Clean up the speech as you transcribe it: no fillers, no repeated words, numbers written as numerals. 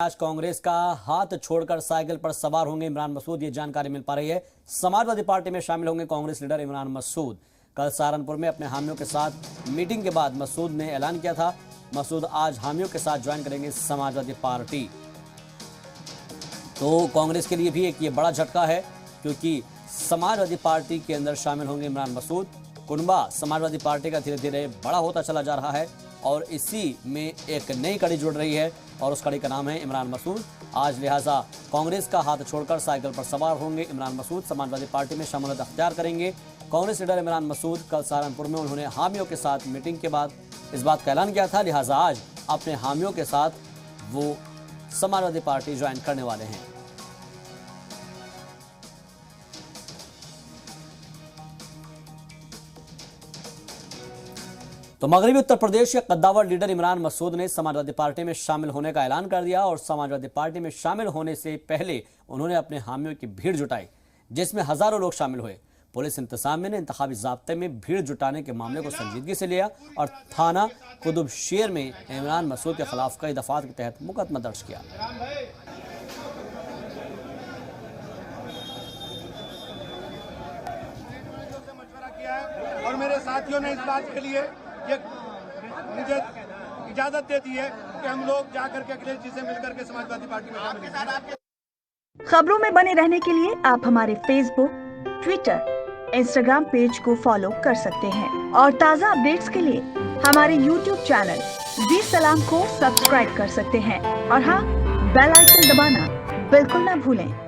आज कांग्रेस का हाथ छोड़कर साइकिल पर सवार होंगे इमरान मसूद, ये जानकारी मिल पा रही है। समाजवादी पार्टी में शामिल होंगे कांग्रेस लीडर इमरान मसूद। कल सहारनपुर में अपने हामियों के साथ मीटिंग के बाद मसूद ने ऐलान किया था, मसूद आज हामियों के साथ ज्वाइन करेंगे समाजवादी पार्टी। तो कांग्रेस के लिए भी एक ये बड़ा झटका है, क्योंकि समाजवादी पार्टी के अंदर शामिल होंगे इमरान मसूद। कुनबा समाजवादी पार्टी का धीरे धीरे बड़ा होता चला जा रहा है और इसी में एक नई कड़ी जुड़ रही है और उस कड़ी का नाम है इमरान मसूद। आज लिहाजा कांग्रेस का हाथ छोड़कर साइकिल पर सवार होंगे इमरान मसूद, समाजवादी पार्टी में शमूलियत अख्तियार करेंगे। कांग्रेस लीडर इमरान मसूद कल सहारनपुर में उन्होंने हामियों के साथ मीटिंग के बाद इस बात का ऐलान किया था, लिहाजा आज अपने हामियों के साथ वो समाजवादी पार्टी ज्वाइन करने वाले हैं। तो मगरबी उत्तर प्रदेश के कद्दावर लीडर इमरान मसूद ने समाजवादी पार्टी में शामिल होने का ऐलान कर दिया और समाजवादी पार्टी में शामिल होने से पहले उन्होंने अपने हामियों की भीड़ जुटाई, जिसमें हजारों लोग शामिल हुए। पुलिस इंतजामिया ने इंतखाबी ज़ाब्ते में भीड़ जुटाने के मामले को संजीदगी से लिया और थाना कुतुबशेर में इमरान मसूद के खिलाफ कई दफात के तहत मुकदमा दर्ज किया। और मेरे साथियों ने इस बात के लिए मुझे इजाजत दे दी है कि हम लोग जाकर के अखिलेश जी से मिलकर के समाजवादी पार्टी में शामिल होंगे। खबरों में बने रहने के लिए आप हमारे फेसबुक, ट्विटर, इंस्टाग्राम पेज को फॉलो कर सकते हैं और ताज़ा अपडेट्स के लिए हमारे यूट्यूब चैनल जी सलाम को सब्सक्राइब कर सकते हैं। और हाँ, बेल आइकन दबाना बिल्कुल ना भूलें।